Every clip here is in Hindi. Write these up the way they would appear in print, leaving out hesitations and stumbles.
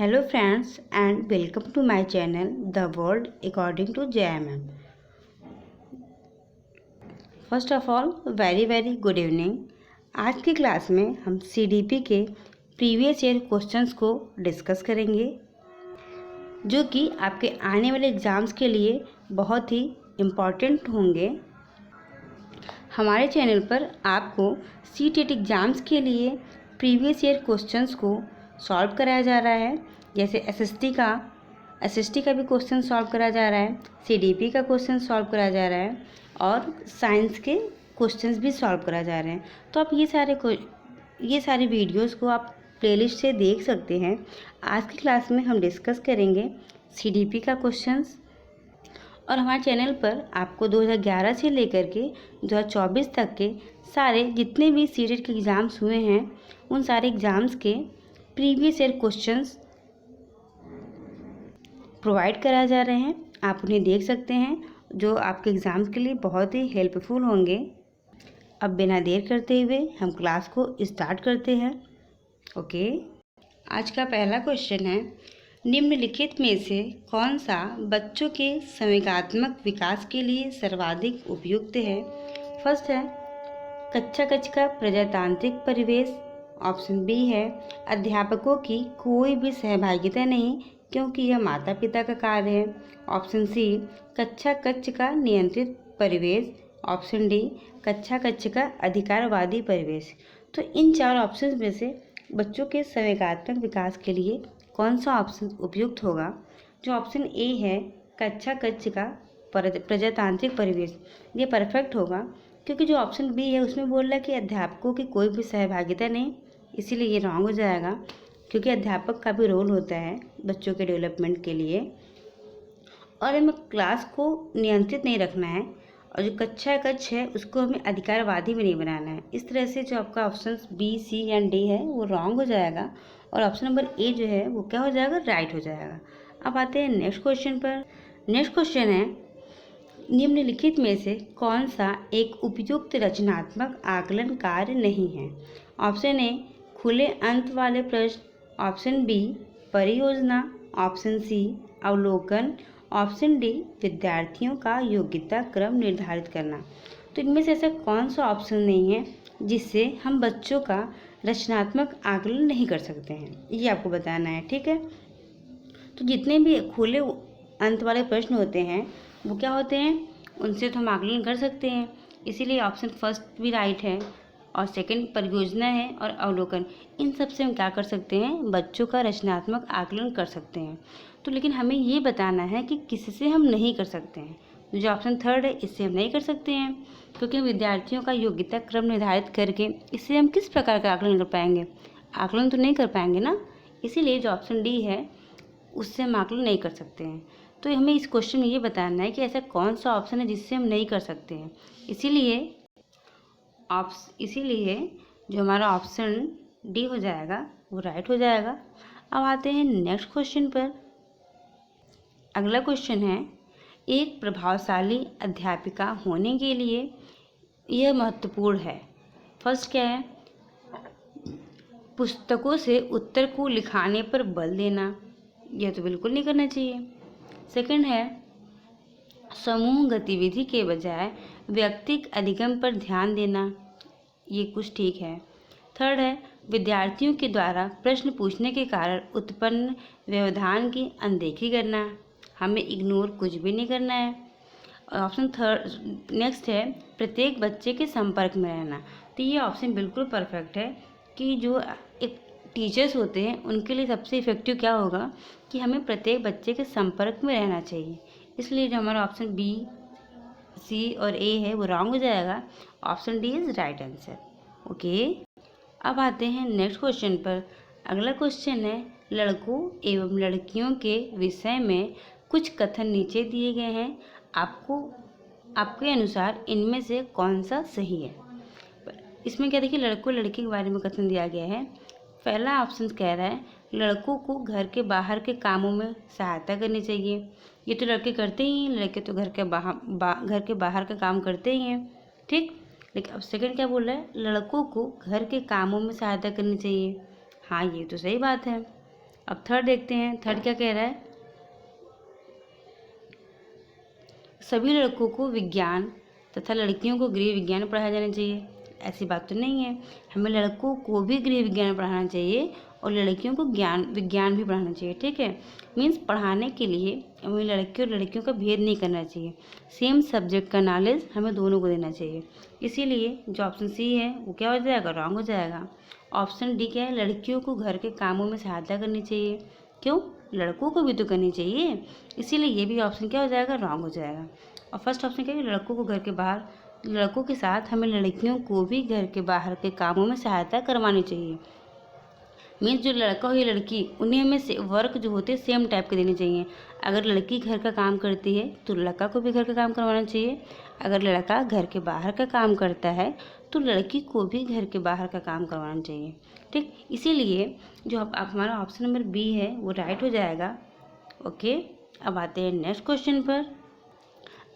Hello friends and welcome to my channel The World According to JMM. First of all very good evening. आज की क्लास में हम CDP के प्रीवियस ईयर क्वेश्चंस को डिस्कस करेंगे जो कि आपके आने वाले एग्ज़ाम्स के लिए बहुत ही इम्पॉर्टेंट होंगे। हमारे चैनल पर आपको CTET एग्ज़ाम्स के लिए प्रीवियस ईयर क्वेश्चंस को सॉल्व कराया जा रहा है। जैसे एसएसटी का भी क्वेश्चन सॉल्व कराया जा रहा है, CDP का क्वेश्चन सॉल्व कराया जा रहा है और साइंस के क्वेश्चंस भी सॉल्व कराए जा रहे हैं। तो आप ये सारे वीडियोस को आप प्लेलिस्ट से देख सकते हैं। आज की क्लास में हम डिस्कस करेंगे CDP का क्वेश्चंस और हमारे चैनल पर आपको 2011 से लेकर के 2024 तक के सारे जितने भी CTET के एग्ज़ाम्स हुए हैं उन सारे एग्ज़ाम्स के प्रीवियस ईयर क्वेश्चंस प्रोवाइड कराए जा रहे हैं। आप उन्हें देख सकते हैं जो आपके एग्ज़ाम्स के लिए बहुत ही हेल्पफुल होंगे। अब बिना देर करते हुए हम क्लास को स्टार्ट करते हैं। ओके, आज का पहला क्वेश्चन है, निम्नलिखित में से कौन सा बच्चों के संवेगात्मक विकास के लिए सर्वाधिक उपयुक्त है? फर्स्ट है कक्षा कक्ष का प्रजातांत्रिक परिवेश। ऑप्शन बी है अध्यापकों की कोई भी सहभागिता नहीं क्योंकि यह माता पिता का कार्य है। ऑप्शन सी कक्षा कक्ष का नियंत्रित परिवेश। ऑप्शन डी कक्षा कक्ष का अधिकारवादी परिवेश। तो इन चार ऑप्शन में से बच्चों के संवेगात्मक विकास के लिए कौन सा ऑप्शन उपयुक्त होगा? जो ऑप्शन ए है कक्षा कक्ष का प्रजातांत्रिक परिवेश, ये परफेक्ट होगा क्योंकि जो ऑप्शन बी है उसमें बोल रहा है कि अध्यापकों की कोई भी सहभागिता नहीं, इसीलिए ये रॉन्ग हो जाएगा क्योंकि अध्यापक का भी रोल होता है बच्चों के डेवलपमेंट के लिए और हमें क्लास को नियंत्रित नहीं रखना है और जो कक्षा कक्ष है उसको हमें अधिकारवादी भी नहीं बनाना है। इस तरह से जो आपका option b, c and d है वो रॉन्ग हो जाएगा और ऑप्शन नंबर ए जो है वो क्या हो जाएगा, राइट हो जाएगा। अब आते हैं नेक्स्ट क्वेश्चन पर। नेक्स्ट क्वेश्चन है, निम्नलिखित में से कौन सा एक उपयुक्त रचनात्मक आकलन कार्य नहीं है? ऑप्शन ए खुले अंत वाले प्रश्न। ऑप्शन बी परियोजना। ऑप्शन सी अवलोकन। ऑप्शन डी विद्यार्थियों का योग्यता क्रम निर्धारित करना। तो इनमें से ऐसा कौन सा ऑप्शन नहीं है जिससे हम बच्चों का रचनात्मक आकलन नहीं कर सकते हैं, ये आपको बताना है। ठीक है, तो जितने भी खुले अंत वाले प्रश्न होते हैं वो क्या होते हैं, उनसे तो हम आकलन कर सकते हैं, इसीलिए ऑप्शन फर्स्ट भी राइट है और सेकंड परियोजना है और अवलोकन। इन सब से हम क्या कर सकते हैं, बच्चों का रचनात्मक आकलन कर सकते हैं। तो लेकिन हमें ये बताना है कि किससे हम नहीं कर सकते हैं। जो ऑप्शन थर्ड है इससे हम नहीं कर सकते हैं क्योंकि विद्यार्थियों का योग्यता क्रम निर्धारित करके इससे हम किस प्रकार का आकलन कर पाएंगे, आकलन तो नहीं कर पाएंगे ना, इसीलिए जो ऑप्शन डी है उससे हम आकलन नहीं कर सकते हैं। तो हमें इस क्वेश्चन में ये बताना है कि ऐसा कौन सा ऑप्शन है जिससे हम नहीं कर सकते हैं, इसीलिए जो हमारा ऑप्शन डी हो जाएगा वो राइट हो जाएगा। अब आते हैं नेक्स्ट क्वेश्चन पर। अगला क्वेश्चन है, एक प्रभावशाली अध्यापिका होने के लिए यह महत्वपूर्ण है। फर्स्ट क्या है, पुस्तकों से उत्तर को लिखाने पर बल देना, यह तो बिल्कुल नहीं करना चाहिए। सेकंड है समूह गतिविधि के बजाय व्यक्तिगत अधिगम पर ध्यान देना, ये कुछ ठीक है। थर्ड है विद्यार्थियों के द्वारा प्रश्न पूछने के कारण उत्पन्न व्यवधान की अनदेखी करना, हमें इग्नोर कुछ भी नहीं करना है। ऑप्शन थर्ड नेक्स्ट है प्रत्येक बच्चे के संपर्क में रहना। तो ये ऑप्शन बिल्कुल परफेक्ट है कि जो एक टीचर्स होते हैं उनके लिए सबसे इफ़ेक्टिव क्या होगा कि हमें प्रत्येक बच्चे के संपर्क में रहना चाहिए, इसलिए जो हमारा ऑप्शन बी, सी और ए है वो रॉन्ग हो जाएगा। Option D is right answer. Okay, अब आते हैं नेक्स्ट क्वेश्चन पर। अगला क्वेश्चन है, लड़कों एवं लड़कियों के विषय में कुछ कथन नीचे दिए गए हैं, आपके अनुसार इनमें से कौन सा सही है? इसमें क्या देखिए, लड़कों लड़की के बारे में कथन दिया गया है। पहला ऑप्शन कह रहा है लड़कों को घर के बाहर के कामों में सहायता करनी चाहिए, ये तो लड़के करते ही हैं, लड़के तो घर के बाहर का काम करते ही हैं। ठीक, लेकिन अब सेकंड क्या बोल रहा है, लड़कों को घर के कामों में सहायता करनी चाहिए। हाँ, ये तो सही बात है। अब थर्ड देखते हैं, थर्ड क्या कह रहा है, सभी लड़कों को विज्ञान तथा लड़कियों को गृह विज्ञान पढ़ाया जाना चाहिए। ऐसी बात तो नहीं है, हमें लड़कों को भी गृह विज्ञान पढ़ाना चाहिए और लड़कियों को विज्ञान भी पढ़ाना चाहिए। ठीक है, मीन्स पढ़ाने के लिए हमें लड़के और लड़कियों का भेद नहीं करना चाहिए, सेम सब्जेक्ट का नॉलेज हमें दोनों को देना चाहिए। इसीलिए जो ऑप्शन सी है वो क्या हो जाएगा, रॉन्ग हो जाएगा। ऑप्शन डी क्या है, लड़कियों को घर के कामों में सहायता करनी चाहिए। क्यों, लड़कों को भी तो करनी चाहिए, इसीलिए ये भी ऑप्शन क्या हो जाएगा, रॉन्ग हो जाएगा। और फर्स्ट ऑप्शन क्या है, लड़कों को घर के बाहर, लड़कों के साथ हमें लड़कियों को भी घर के बाहर के कामों में सहायता करवानी चाहिए। मीन्स जो लड़का हो या लड़की, उन्हें हमें वर्क जो होते हैं सेम टाइप के देने चाहिए। अगर लड़की घर का काम करती है तो लड़का को भी घर का काम करवाना चाहिए, अगर लड़का घर के बाहर का काम करता है तो लड़की को भी घर के बाहर का काम करवाना चाहिए। ठीक, इसीलिए जो अब हमारा ऑप्शन नंबर बी है वो राइट हो जाएगा। ओके, अब आते हैं नेक्स्ट क्वेश्चन पर।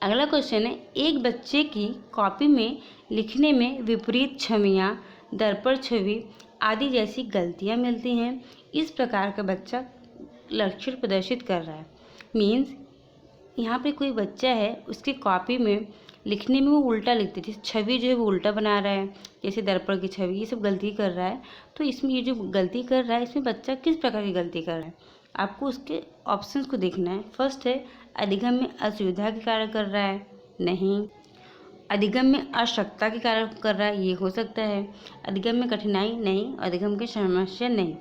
अगला क्वेश्चन है, एक बच्चे की कॉपी में लिखने में विपरीत छवियाँ, दर्पण छवि आदि जैसी गलतियाँ मिलती हैं। इस प्रकार का बच्चा लक्षण प्रदर्शित कर रहा है। मीन्स यहाँ पे कोई बच्चा है, उसकी कॉपी में लिखने में वो उल्टा लिखती थी, छवि जो है वो उल्टा बना रहा है, जैसे दर्पण की छवि, ये सब गलती कर रहा है। तो इसमें ये जो गलती कर रहा है, इसमें बच्चा किस प्रकार की गलती कर रहा है, आपको उसके ऑप्शंस को देखना है। फर्स्ट है, अधिगम में असुविधा के कारण कर रहा है, नहीं। अधिगम में आवश्यकता के कारण कर रहा है, ये हो सकता है। अधिगम में कठिनाई, नहीं। अधिगम की समस्या, नहीं।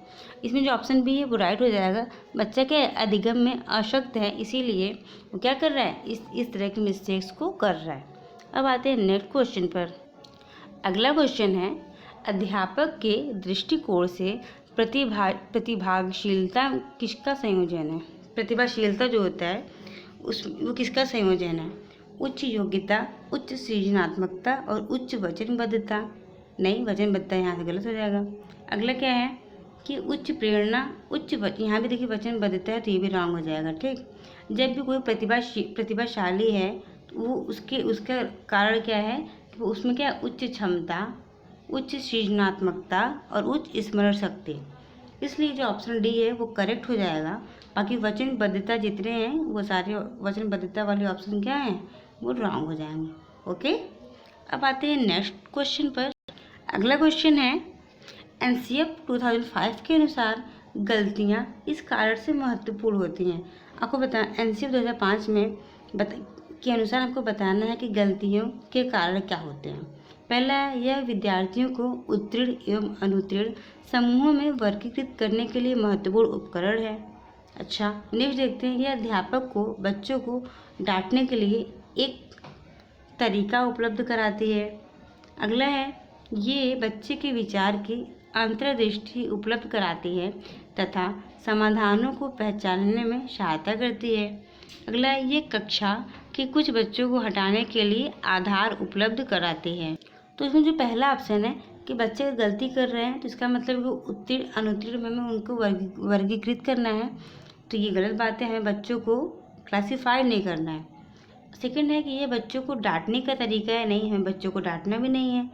इसमें जो ऑप्शन बी है वो राइट हो जाएगा। बच्चा क्या है, अधिगम में अशक्त है, इसीलिए वो क्या कर रहा है, इस तरह की मिस्टेक्स को कर रहा है। अब आते हैं नेक्स्ट क्वेश्चन पर। अगला क्वेश्चन है, अध्यापक के दृष्टिकोण से प्रतिभागशीलता किसका संयोजन है। प्रतिभाशीलता जो होता है वो किसका संयोजन है, उच्च योग्यता, उच्च सृजनात्मकता और उच्च वचनबद्धता, नहीं, वचनबद्धता यहाँ से गलत हो जाएगा। अगला क्या है कि उच्च प्रेरणा, यहाँ भी देखिए वचनबद्धता है तो ये भी रॉन्ग हो जाएगा। ठीक, जब भी कोई प्रतिभाशाली है तो वो उसका कारण क्या है कि वो उसमें क्या, उच्च क्षमता, उच्च सृजनात्मकता और उच्च स्मरण शक्ति, इसलिए जो ऑप्शन डी है वो करेक्ट हो जाएगा। बाकी वचनबद्धता जितने हैं वो सारे वचनबद्धता वाले ऑप्शन क्या हैं, वो रॉन्ग हो जाएंगे। ओके, अब आते हैं नेक्स्ट क्वेश्चन पर। अगला क्वेश्चन है, एनसीएफ 2005 के अनुसार गलतियां इस कारण से महत्वपूर्ण होती हैं। आपको एनसीएफ 2005 में के अनुसार आपको बताना है कि गलतियों के कारण क्या होते हैं। पहला है, यह विद्यार्थियों को उत्तीर्ण एवं अनुत्तीर्ण समूहों में वर्गीकृत करने के लिए महत्वपूर्ण उपकरण है। अच्छा, नेक्स्ट देखते हैं, यह अध्यापक को बच्चों को डांटने के लिए एक तरीका उपलब्ध कराती है। अगला है, ये बच्चे के विचार की अंतर्दृष्टि उपलब्ध कराती है तथा समाधानों को पहचानने में सहायता करती है। अगला है, ये कक्षा के कुछ बच्चों को हटाने के लिए आधार उपलब्ध कराती है। तो इसमें जो पहला ऑप्शन है कि बच्चे गलती कर रहे हैं तो इसका मतलब उत्तीर्ण अनुत्तीर्ण में उनको वर्गीकृत करना है, तो ये गलत बात है, हमें बच्चों को क्लासीफाई नहीं करना है। सेकंड है कि ये बच्चों को डांटने का तरीका है, नहीं, हमें बच्चों को डांटना भी नहीं है,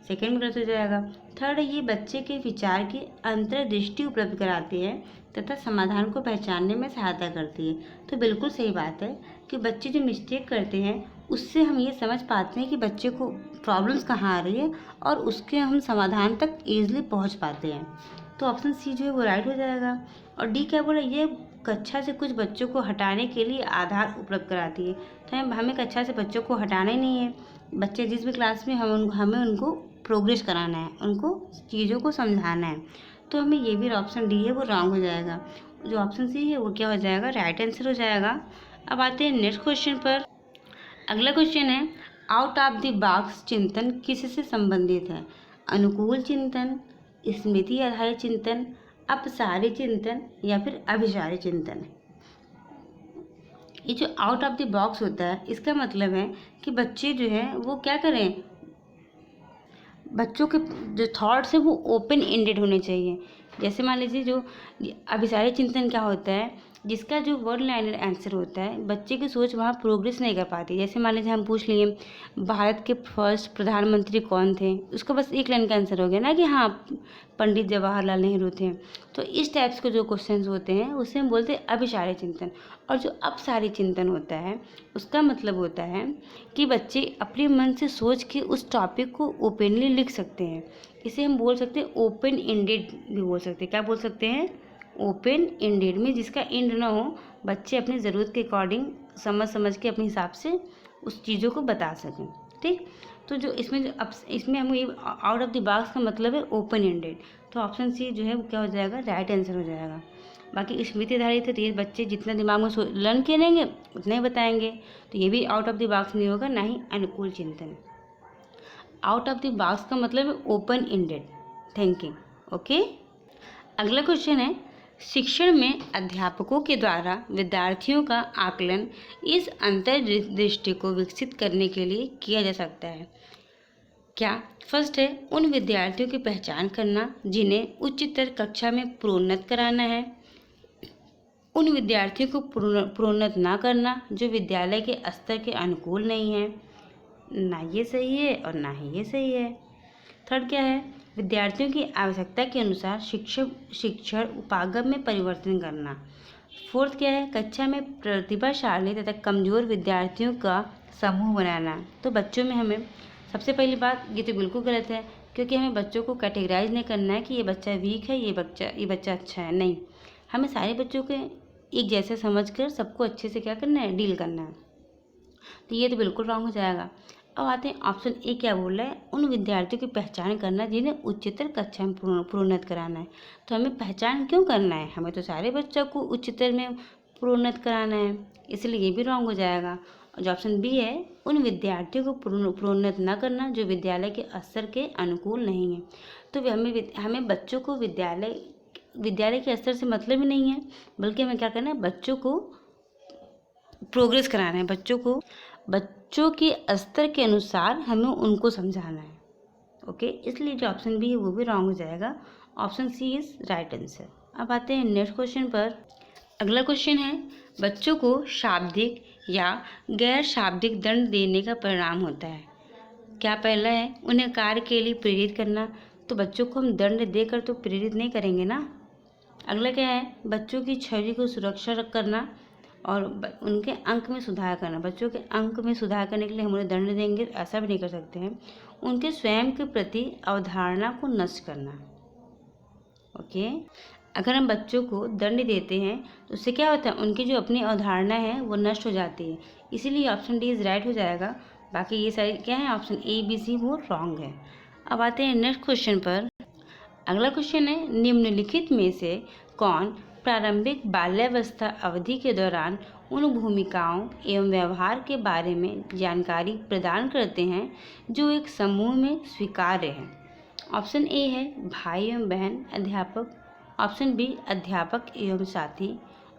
सेकंड में गलत हो जाएगा। थर्ड है, ये बच्चे के विचार की अंतर्दृष्टि उपलब्ध कराती है तथा समाधान को पहचानने में सहायता करती है। तो बिल्कुल सही बात है कि बच्चे जो मिस्टेक करते हैं उससे हम ये समझ पाते हैं कि बच्चे को प्रॉब्लम्स कहाँ आ रही है और उसके हम समाधान तक ईजिली पहुँच पाते हैं। तो ऑप्शन सी जो है वो राइट हो जाएगा। और डी क्या बोला, ये कक्षा से कुछ बच्चों को हटाने के लिए आधार उपलब्ध कराती है। तो हमें कक्षा से बच्चों को हटाना ही नहीं है, बच्चे जिस भी क्लास में हमें उनको प्रोग्रेस कराना है, उनको चीज़ों को समझाना है। तो हमें ये भी ऑप्शन डी है वो रॉन्ग हो जाएगा। जो ऑप्शन सी है वो क्या हो जाएगा, राइट आंसर हो जाएगा। अब आते हैं नेक्स्ट क्वेश्चन पर। अगला क्वेश्चन है, आउट ऑफ द बॉक्स चिंतन किससे संबंधित है। अनुकूल चिंतन, स्मृति आधारित चिंतन, अपसारी चिंतन या फिर अभिसारी चिंतन। ये जो आउट ऑफ द बॉक्स होता है इसका मतलब है कि बच्चे जो है वो क्या करें, बच्चों के जो थॉट्स है वो ओपन एंडेड होने चाहिए। जैसे मान लीजिए जो अभिसारी चिंतन क्या होता है जिसका जो वन लाइनर आंसर होता है, बच्चे की सोच वहाँ प्रोग्रेस नहीं कर पाती। जैसे मान लीजिए हम पूछ लिए भारत के फर्स्ट प्रधानमंत्री कौन थे, उसका बस एक लाइन का आंसर हो गया ना कि हाँ पंडित जवाहरलाल नेहरू थे। तो इस टाइप्स के जो क्वेश्चंस होते हैं उसे हम बोलते हैं अभिसारी चिंतन। और जो अपसारी चिंतन होता है उसका मतलब होता है कि बच्चे अपने मन से सोच के उस टॉपिक को ओपनली लिख सकते हैं। इसे हम बोल सकते हैं ओपन एंडेड भी बोल सकते हैं। क्या बोल सकते हैं? ओपन एंडेड में जिसका एंड ना हो, बच्चे अपनी ज़रूरत के अकॉर्डिंग समझ के अपने हिसाब से उस चीज़ों को बता सकें। ठीक, तो जो इसमें हम ये आउट ऑफ द बॉक्स का मतलब है ओपन एंडेड। तो ऑप्शन सी जो है वो क्या हो जाएगा? राइट आंसर हो जाएगा। बाकी स्मृति आधारित है तो ये बच्चे जितना दिमाग में लर्न करेंगे उतना ही बताएंगे। तो ये भी आउट ऑफ द बॉक्स नहीं होगा, ना ही अनुकूल चिंतन। आउट ऑफ द बॉक्स का मतलब है ओपन एंडेड थिंकिंग। ओके, अगला क्वेश्चन है, शिक्षण में अध्यापकों के द्वारा विद्यार्थियों का आकलन इस अंतर्दृष्टि को विकसित करने के लिए किया जा सकता है। क्या? फर्स्ट है उन विद्यार्थियों की पहचान करना जिन्हें उच्चतर कक्षा में प्रोन्नत कराना है, उन विद्यार्थियों को प्रोन्नत ना करना जो विद्यालय के स्तर के अनुकूल नहीं है। ना ये सही है और ना ही ये सही है। थर्ड क्या है? विद्यार्थियों की आवश्यकता के अनुसार शिक्षण उपागम में परिवर्तन करना। फोर्थ क्या है? कक्षा में प्रतिभाशाली तथा कमजोर विद्यार्थियों का समूह बनाना। तो बच्चों में हमें सबसे पहली बात, ये तो बिल्कुल गलत है, क्योंकि हमें बच्चों को कैटेगराइज नहीं करना है कि ये बच्चा वीक है, ये बच्चा अच्छा है। नहीं, हमें सारे बच्चों के एक जैसे समझकर सबको अच्छे से क्या करना है? डील करना है। तो ये तो बिल्कुल रॉन्ग हो जाएगा। अब आते हैं ऑप्शन ए, क्या बोल रहा है? उन विद्यार्थियों की पहचान करना जिन्हें उच्चतर कक्षा में प्रोन्नत कराना है। तो हमें पहचान क्यों करना है? हमें तो सारे बच्चों को उच्चतर में प्रोन्नत कराना है, इसलिए ये भी रॉन्ग हो जाएगा। और जो ऑप्शन बी है, उन विद्यार्थियों को प्रोन्नत न करना जो विद्यालय के स्तर के अनुकूल नहीं है। तो हमें बच्चों को विद्यालय के स्तर से मतलब ही नहीं है, बल्कि हमें क्या करना है? बच्चों को प्रोग्रेस कराना है। बच्चों के स्तर के अनुसार हमें उनको समझाना है। ओके, इसलिए जो ऑप्शन बी है वो भी रॉन्ग हो जाएगा। Option c is right answer. अब आते हैं नेक्स्ट क्वेश्चन पर। अगला क्वेश्चन है, बच्चों को शाब्दिक या गैर शाब्दिक दंड देने का परिणाम होता है। क्या? पहला है उन्हें कार्य के लिए प्रेरित करना। तो बच्चों को हम दंड देकर तो प्रेरित नहीं करेंगे ना। अगला क्या है? बच्चों की छवि को सुरक्षा करना और उनके अंक में सुधार करना। बच्चों के अंक में सुधार करने के लिए हम उन्हें दंड देंगे, ऐसा भी नहीं कर सकते हैं। उनके स्वयं के प्रति अवधारणा को नष्ट करना। ओके, अगर हम बच्चों को दंड देते हैं तो उससे क्या होता है? उनकी जो अपनी अवधारणा है वो नष्ट हो जाती है, इसीलिए ऑप्शन डी इज राइट हो जाएगा। बाकी ये सारी क्या है? ऑप्शन ए, बी, सी वो रॉन्ग है। अब आते हैं नेक्स्ट क्वेश्चन पर। अगला क्वेश्चन है, निम्नलिखित में से कौन प्रारंभिक बाल्यावस्था अवधि के दौरान उन भूमिकाओं एवं व्यवहार के बारे में जानकारी प्रदान करते हैं जो एक समूह में स्वीकार्य है। ऑप्शन ए है भाई एवं बहन अध्यापक, ऑप्शन बी अध्यापक एवं साथी,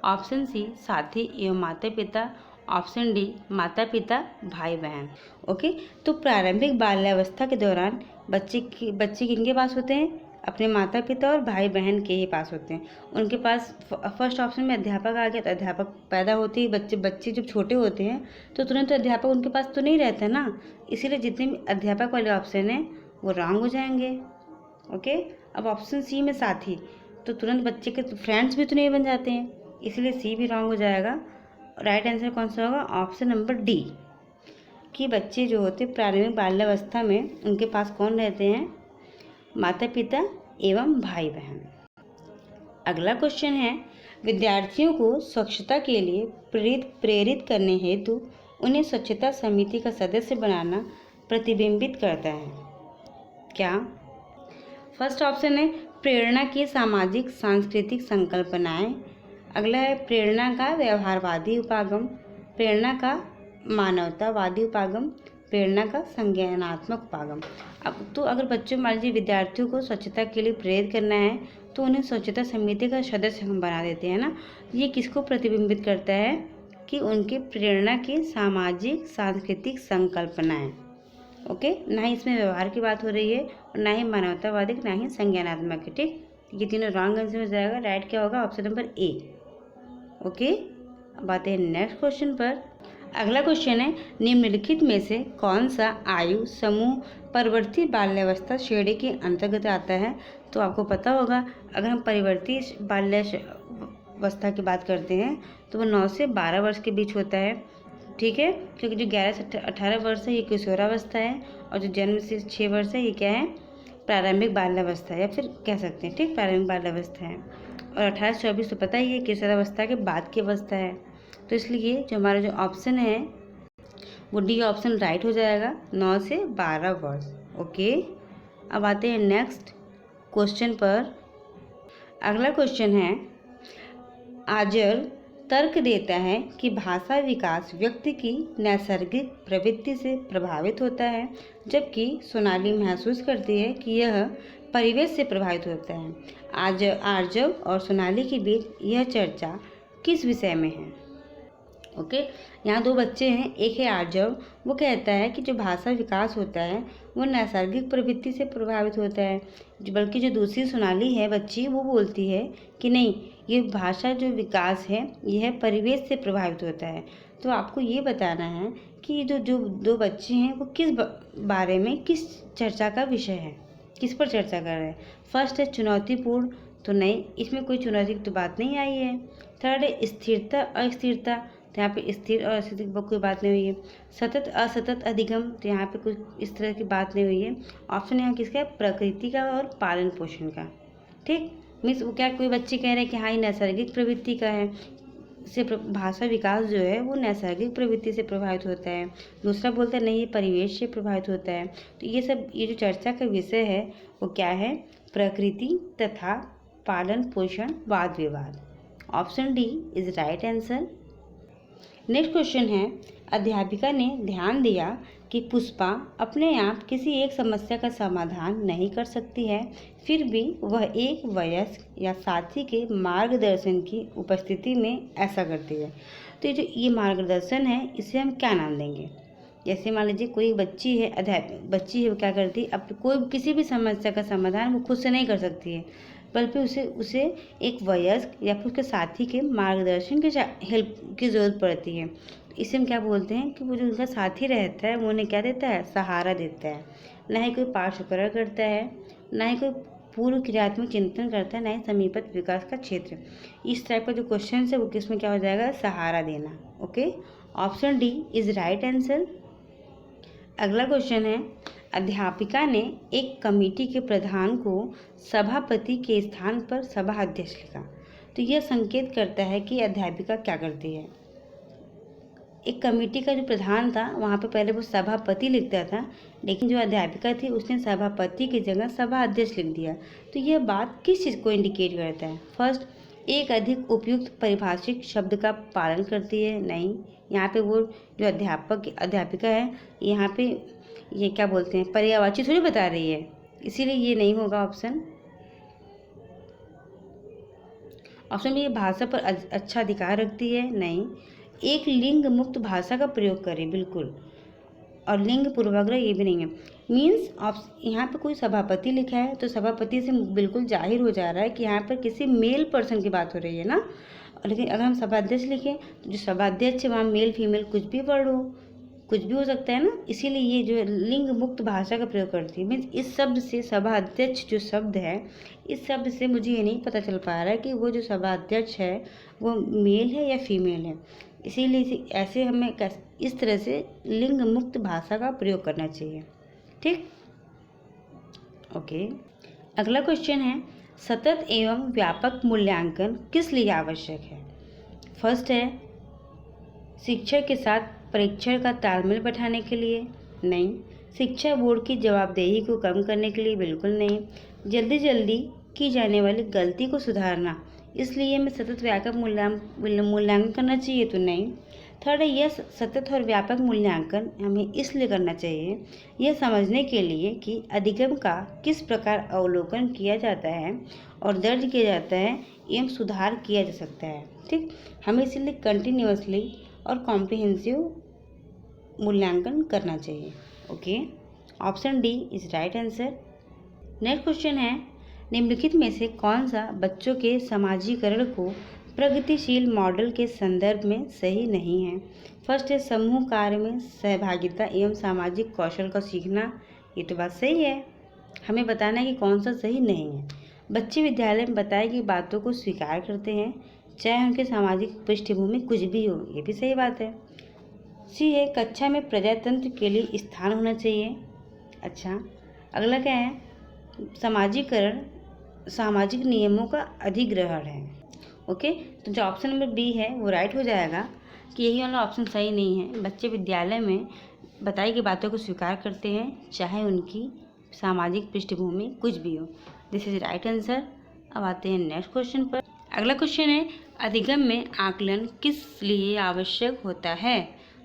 ऑप्शन सी साथी एवं माता पिता, ऑप्शन डी माता पिता भाई बहन। ओके, तो प्रारंभिक बाल्यावस्था के दौरान बच्चे किनके पास होते हैं? अपने माता पिता और भाई बहन के ही पास होते हैं। उनके पास फर्स्ट ऑप्शन में अध्यापक आ गया, तो अध्यापक पैदा होते ही बच्चे जब छोटे होते हैं तो तुरंत अध्यापक उनके पास तो नहीं रहता ना, इसीलिए जितने भी अध्यापक वाले ऑप्शन हैं वो रॉन्ग हो जाएंगे। ओके, अब ऑप्शन सी में साथी, तो तुरंत बच्चे के फ्रेंड्स भी तो नहीं बन जाते हैं, इसलिए सी भी रॉन्ग हो जाएगा। राइट आंसर कौन सा होगा? ऑप्शन नंबर डी, कि बच्चे जो होते हैं प्रारंभिक बाल्यावस्था में उनके पास कौन रहते हैं? माता पिता एवं भाई बहन। अगला क्वेश्चन है, विद्यार्थियों को स्वच्छता के लिए प्रेरित करने हेतु उन्हें स्वच्छता समिति का सदस्य बनाना प्रतिबिंबित करता है। क्या? फर्स्ट ऑप्शन है प्रेरणा की सामाजिक सांस्कृतिक संकल्पनाएं। अगला है प्रेरणा का व्यवहारवादी उपागम, प्रेरणा का मानवतावादी उपागम, प्रेरणा का संज्ञानात्मक उपागम। अब तो अगर बच्चों मान लीजिए विद्यार्थियों को स्वच्छता के लिए प्रेरित करना है तो उन्हें स्वच्छता समिति का सदस्य हम बना देते हैं ना। ये किसको प्रतिबिंबित करता है? कि उनकी प्रेरणा की सामाजिक सांस्कृतिक संकल्पनाएं। ओके, ना ही इसमें व्यवहार की बात हो रही है और ना ही मानवतावादी, ना ही संज्ञानात्मक है। ठीक, ये तीनों रॉन्ग आंसर हो जाएगा। राइट क्या होगा? Option number A. ओके, अब आते हैं नेक्स्ट क्वेश्चन पर। अगला क्वेश्चन है, निम्नलिखित में से कौन सा आयु समूह परिवर्ती बाल्यावस्था श्रेणी के अंतर्गत आता है? तो आपको पता होगा, अगर हम परिवर्ती बाल्यावस्था की बात करते हैं तो वो 9 से 12 वर्ष के बीच होता है, ठीक है। क्योंकि जो 11 से 18 वर्ष है ये किशोरावस्था है, और जो जन्म से 6 वर्ष है ये क्या है, प्रारंभिक बाल्यावस्था है, या फिर कह सकते हैं, ठीक, प्रारंभिक बाल्यावस्था है। और 18 से 24 तो पता ही है किशोरावस्था के बाद की अवस्था है। तो इसलिए जो हमारा जो ऑप्शन है वो डी ऑप्शन राइट हो जाएगा, 9 से 12 वर्ष। ओके, अब आते हैं नेक्स्ट क्वेश्चन पर। अगला क्वेश्चन है, आजर तर्क देता है कि भाषा विकास व्यक्ति की नैसर्गिक प्रवृत्ति से प्रभावित होता है, जबकि सोनाली महसूस करती है कि यह परिवेश से प्रभावित होता है। आर्जव और सोनाली के बीच यह चर्चा किस विषय में है? ओके, यहाँ दो बच्चे हैं, एक है आर्जव, वो कहता है कि जो भाषा विकास होता है वो नैसर्गिक प्रवृत्ति से प्रभावित होता है, बल्कि जो दूसरी सोनाली है बच्ची, वो बोलती है कि नहीं, ये भाषा जो विकास है यह परिवेश से प्रभावित होता है। तो आपको ये बताना है कि जो जो दो बच्चे हैं वो किस बारे में, किस चर्चा का विषय है, किस पर चर्चा कर रहे हैं। फर्स्ट है चुनौतीपूर्ण, तो नहीं, इसमें कोई चुनौती की तो बात नहीं आई है। थर्ड है स्थिरता अस्थिरता, तो यहाँ पे स्थिर और अस्थिर की कोई बात नहीं हुई है। सतत असतत अधिगम, तो यहाँ पे कुछ इस तरह की बात नहीं हुई है। ऑप्शन यहाँ किसका है, प्रकृति का और पालन पोषण का, ठीक। मीन्स वो क्या, कोई बच्चे कह रहे हैं कि हाँ ये नैसर्गिक प्रवृत्ति का है, से भाषा विकास जो है वो नैसर्गिक प्रवृत्ति से प्रभावित होता है। दूसरा बोलता है नहीं, ये परिवेश से प्रभावित होता है। तो ये जो चर्चा का विषय है वो क्या है, प्रकृति तथा पालन पोषण वाद विवाद। Option D is right answer. Next question है, अध्यापिका ने ध्यान दिया कि पुष्पा अपने आप किसी एक समस्या का समाधान नहीं कर सकती है, फिर भी वह एक वयस्क या साथी के मार्गदर्शन की उपस्थिति में ऐसा करती है। तो ये मार्गदर्शन है, इसे हम क्या नाम देंगे? जैसे मान लीजिए कोई बच्ची है, बच्ची है, वो क्या करती है, अब कोई किसी भी समस्या का समाधान वो खुद से नहीं कर सकती है, बल्कि उसे एक वयस्क या फिर उसके साथी के मार्गदर्शन के हेल्प की ज़रूरत पड़ती है। इसे हम क्या बोलते हैं कि वो जो उनका साथी रहता है वो उन्हें क्या देता है, सहारा देता है। ना ही कोई पाठ उपकरण करता है, ना ही कोई पूर्व क्रियात्मक चिंतन करता है, ना ही समीपत विकास का क्षेत्र। इस टाइप का जो क्वेश्चन है वो किस में क्या हो जाएगा, सहारा देना। Okay, option D is right answer. अगला क्वेश्चन है, अध्यापिका ने एक कमेटी के प्रधान को सभापति के स्थान पर सभा अध्यक्ष लिखा। तो यह संकेत करता है कि अध्यापिका क्या करती है। एक कमेटी का जो प्रधान था वहाँ पे पहले वो सभापति लिखता था, लेकिन जो अध्यापिका थी उसने सभापति की जगह सभा अध्यक्ष लिख दिया। तो यह बात किस चीज़ को इंडिकेट करता है? फर्स्ट, एक अधिक उपयुक्त परिभाषिक शब्द का पालन करती है, नहीं। यहाँ पे वो जो अध्यापिका है यहाँ पे ये क्या बोलते हैं, पर्यायवाची थोड़ी बता रही है, इसीलिए ये नहीं होगा ऑप्शन। ऑप्शन में ये भाषा पर अच्छा अधिकार रखती है, नहीं। एक लिंग मुक्त भाषा का प्रयोग करें, बिल्कुल। और लिंग पूर्वाग्रह ये भी नहीं है। मीन्स यहाँ पे कोई सभापति लिखा है तो सभापति से बिल्कुल जाहिर हो जा रहा है कि यहाँ पर किसी मेल पर्सन की बात हो रही है ना। लेकिन अगर हम सभाध्यक्ष लिखें तो जो सभाध्यक्ष है वहाँ मेल फीमेल कुछ भी वर्ड हो, कुछ भी हो सकता है ना, इसीलिए ये जो लिंग मुक्त भाषा का प्रयोग करती है। मीन्स इस शब्द से, सभा अध्यक्ष जो शब्द है, इस शब्द से मुझे ये नहीं पता चल पा रहा है कि वो जो सभा अध्यक्ष है वो मेल है या फीमेल है, इसीलिए ऐसे हमें इस तरह से लिंग मुक्त भाषा का प्रयोग करना चाहिए, ठीक। ओके, अगला क्वेश्चन है, सतत एवं व्यापक मूल्यांकन किस लिए आवश्यक है? फर्स्ट है शिक्षक के साथ परीक्षण का तालमेल बैठाने के लिए, नहीं। शिक्षा बोर्ड की जवाबदेही को कम करने के लिए, बिल्कुल नहीं। जल्दी की जाने वाली गलती को सुधारना, इसलिए मैं सतत व्यापक मूल्यांकन करना चाहिए, तो नहीं। थर्ड है, यह सतत और व्यापक मूल्यांकन हमें इसलिए करना चाहिए यह समझने के लिए कि अधिगम का किस प्रकार अवलोकन किया जाता है और दर्ज किया जाता है एवं सुधार किया जा सकता है, ठीक। हमें इसलिए कंटिन्यूअसली और कॉम्प्रिहेंसिव मूल्यांकन करना चाहिए। Okay, option D is right answer. Next question है, निम्नलिखित में से कौन सा बच्चों के समाजीकरण को प्रगतिशील मॉडल के संदर्भ में सही नहीं है। फर्स्ट है समूह कार्य में सहभागिता एवं सामाजिक कौशल का सीखना। ये तो बात सही है, हमें बताना है कि कौन सा सही नहीं है। बच्चे विद्यालय में बताए गई बातों को स्वीकार करते हैं, चाहे उनके सामाजिक पृष्ठभूमि कुछ भी हो। ये भी सही बात है। सी है कक्षा में प्रजातंत्र के लिए स्थान होना चाहिए। अच्छा, अगला क्या है, समाजीकरण सामाजिक नियमों का अधिग्रहण है। ओके, तो जो ऑप्शन नंबर बी है वो राइट हो जाएगा कि यही वाला ऑप्शन सही नहीं है। बच्चे विद्यालय में बताई गई बातों को स्वीकार करते हैं, चाहे उनकी सामाजिक पृष्ठभूमि कुछ भी हो। This is right answer. अब आते हैं नेक्स्ट क्वेश्चन पर। अगला क्वेश्चन है अधिगम में आकलन किस लिए आवश्यक होता है।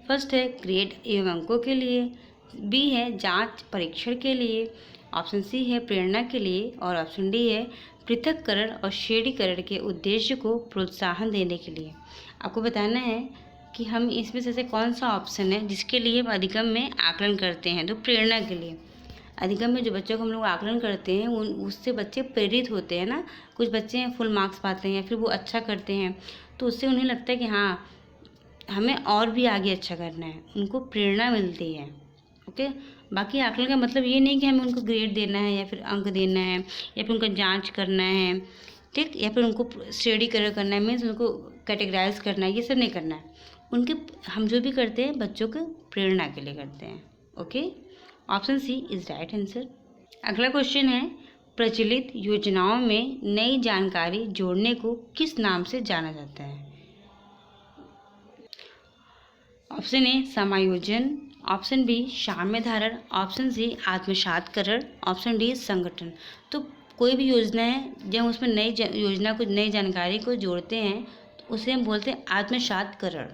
फर्स्ट है ग्रेड एवं अंकों के लिए, बी है जांच परीक्षण के लिए, ऑप्शन सी है प्रेरणा के लिए और ऑप्शन डी है पृथक्करण और श्रेणीकरण के उद्देश्य को प्रोत्साहन देने के लिए। आपको बताना है कि हम इसमें से कौन सा ऑप्शन है जिसके लिए हम अधिगम में आकलन करते हैं। तो प्रेरणा के लिए, अधिगम में जो बच्चों को हम लोग आकलन करते हैं उससे बच्चे प्रेरित होते हैं ना। कुछ बच्चे फुल मार्क्स पाते हैं या फिर वो अच्छा करते हैं तो उससे उन्हें लगता है कि हाँ हमें और भी आगे अच्छा करना है, उनको प्रेरणा मिलती है। ओके, बाकी आकलन का मतलब ये नहीं कि हमें उनको ग्रेड देना है या फिर अंक देना है या फिर उनका जांच करना है, ठीक, या फिर उनको श्रेणीकरण करना है, मीन्स उनको कैटेगराइज करना है, ये सब नहीं करना है। उनके हम जो भी करते हैं बच्चों के प्रेरणा के लिए करते हैं। Okay, option c is right answer. अगला क्वेश्चन है प्रचलित योजनाओं में नई जानकारी जोड़ने को किस नाम से जाना जाता है। ऑप्शन ए समायोजन, ऑप्शन बी साम्य धारण, ऑप्शन सी आत्मसातकरण, ऑप्शन डी संगठन। तो कोई भी योजना है जब उसमें नई जानकारी को जोड़ते हैं तो उसे हम बोलते हैं आत्मसातकरण।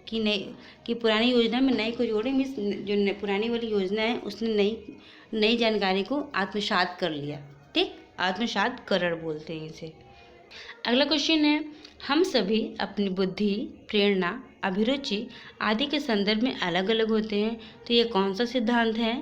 कि पुरानी योजना में नई को जोड़े, मीन्स जो पुरानी वाली योजना है उसने नई जानकारी को आत्मसात कर लिया, ठीक, आत्मसातकरण बोलते हैं इसे। अगला क्वेश्चन है हम सभी अपनी बुद्धि, प्रेरणा, अभिरुचि आदि के संदर्भ में अलग अलग होते हैं। तो ये कौन सा सिद्धांत है।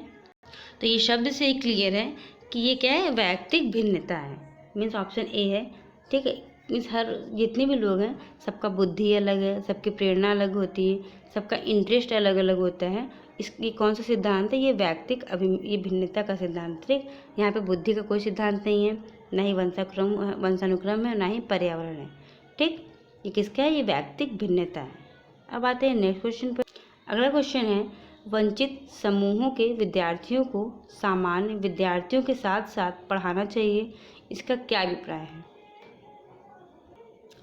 तो ये शब्द से ही क्लियर है कि ये क्या है, वैयक्तिक भिन्नता है। मीन्स ऑप्शन ए है, ठीक है। मीन्स हर जितने भी लोग हैं सबका बुद्धि अलग है, सबकी प्रेरणा अलग होती है, सबका इंटरेस्ट अलग अलग होता है। इसकी कौन सा सिद्धांत है, ये वैयक्तिक ये भिन्नता का सिद्धांत, ठीक। यहाँ पे बुद्धि का कोई सिद्धांत नहीं है, ना ही वंशानुक्रम है, ना ही पर्यावरण है, ठीक। ये किसका है, ये वैयक्तिक भिन्नता है। अब आते हैं नेक्स्ट क्वेश्चन पर। अगला क्वेश्चन है वंचित समूहों के विद्यार्थियों को सामान्य विद्यार्थियों के साथ साथ पढ़ाना चाहिए, इसका क्या अभिप्राय है।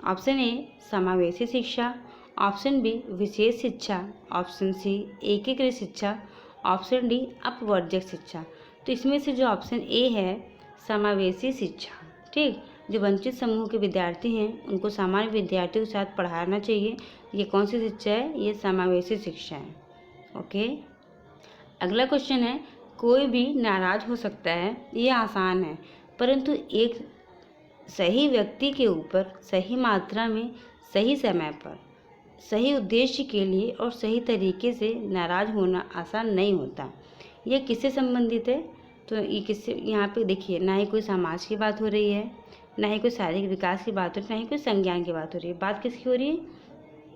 ऑप्शन ए समावेशी शिक्षा, ऑप्शन बी विशेष शिक्षा, ऑप्शन सी एकीकृत शिक्षा, ऑप्शन डी अपवर्जक शिक्षा। तो इसमें से जो ऑप्शन ए है समावेशी शिक्षा, ठीक, जो वंचित समूह के विद्यार्थी हैं उनको सामान्य विद्यार्थियों के साथ पढ़ाना चाहिए। ये कौन सी शिक्षा है, ये समावेशी शिक्षा है। ओके, अगला क्वेश्चन है कोई भी नाराज हो सकता है, ये आसान है, परंतु एक सही व्यक्ति के ऊपर सही मात्रा में सही समय पर सही उद्देश्य के लिए और सही तरीके से नाराज होना आसान नहीं होता। यह किससे संबंधित है। तो ये किससे, यहाँ पे देखिए ना ही कोई समाज की बात हो रही है, ना ही कोई शारीरिक विकास की बात हो रही है, ना ही कोई संज्ञान की बात हो रही है। बात किसकी हो रही है,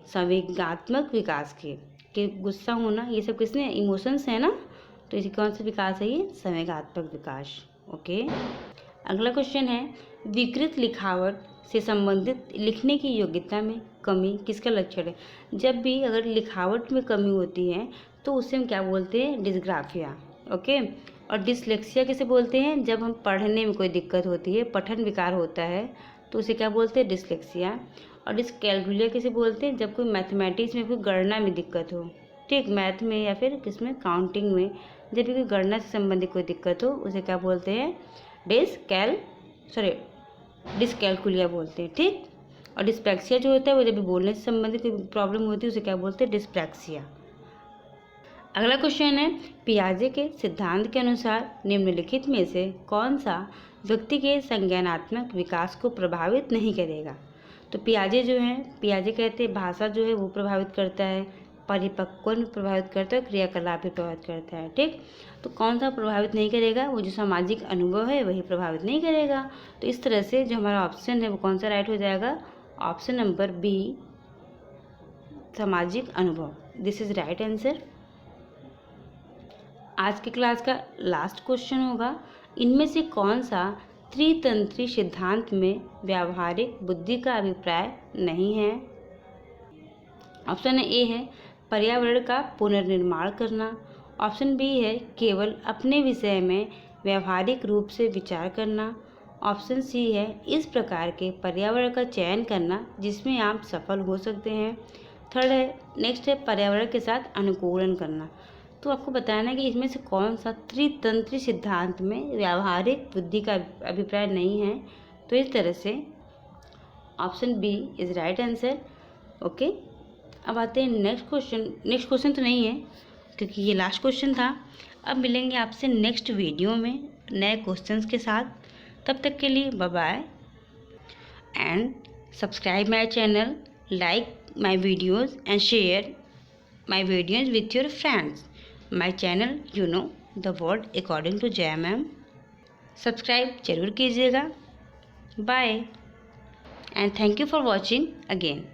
संवेगात्मक विकास की, कि गुस्सा होना ये सब किसने, इमोशंस है ना। तो इसी कौन सा विकास है, ये संवेगात्मक विकास। ओके, अगला क्वेश्चन है विकृत लिखावट से संबंधित लिखने की योग्यता में कमी किसका लक्षण है। जब भी अगर लिखावट में कमी होती है तो उसे हम क्या बोलते हैं, डिस्ग्राफिया। ओके, और डिसलेक्सिया किसे बोलते हैं, जब हम पढ़ने में कोई दिक्कत होती है, पठन विकार होता है तो उसे क्या बोलते हैं, डिसलेक्सिया। और डिसकैलकुलिया किसे बोलते हैं, जब कोई मैथमेटिक्स में कोई गणना में दिक्कत हो, ठीक, मैथ में या फिर किसमें, काउंटिंग में, जब भी कोई गणना से संबंधित कोई दिक्कत हो उसे क्या बोलते हैं, डिसकैलकुलिया बोलते हैं, ठीक। और डिस्प्रैक्सिया जो होता है वो जब भी बोलने से संबंधित कोई प्रॉब्लम होती है उसे क्या बोलते हैं, डिस्प्रैक्सिया। अगला क्वेश्चन है पियाजे के सिद्धांत के अनुसार निम्नलिखित में से कौन सा व्यक्ति के संज्ञानात्मक विकास को प्रभावित नहीं करेगा। तो पियाजे जो है, पियाजे कहते हैं भाषा जो है वो प्रभावित करता है, परिपक्वन प्रभावित करता है, क्रियाकलाप भी प्रभावित करता है, ठीक। तो कौन सा प्रभावित नहीं करेगा, वो जो सामाजिक अनुभव है वही प्रभावित नहीं करेगा। तो इस तरह से जो हमारा ऑप्शन है वो कौन सा राइट हो जाएगा, ऑप्शन नंबर बी सामाजिक अनुभव। This is right answer. आज की क्लास का लास्ट क्वेश्चन होगा, इनमें से कौन सा त्रितंत्री सिद्धांत में व्यावहारिक बुद्धि का अभिप्राय नहीं है? ऑप्शन ए है पर्यावरण का पुनर्निर्माण करना। ऑप्शन बी है केवल अपने विषय में व्यावहारिक रूप से विचार करना। ऑप्शन सी है इस प्रकार के पर्यावरण का चयन करना जिसमें आप सफल हो सकते हैं। थर्ड है नेक्स्ट है पर्यावरण के साथ अनुकूलन करना। तो आपको बताना है कि इसमें से कौन सा त्रितंत्री सिद्धांत में व्यावहारिक बुद्धि का अभिप्राय नहीं है। तो इस तरह से option b is right answer. Okay, अब आते हैं नेक्स्ट क्वेश्चन। नेक्स्ट क्वेश्चन तो नहीं है क्योंकि ये लास्ट क्वेश्चन था। अब मिलेंगे आपसे नेक्स्ट वीडियो में नए क्वेश्चंस के साथ। तब तक के लिए bye bye and subscribe my channel, like my videos and share my videos with your friends. My channel you know the world according to Jaya ma'am. Subscribe जरूर कीजिएगा। Bye and thank you for watching again.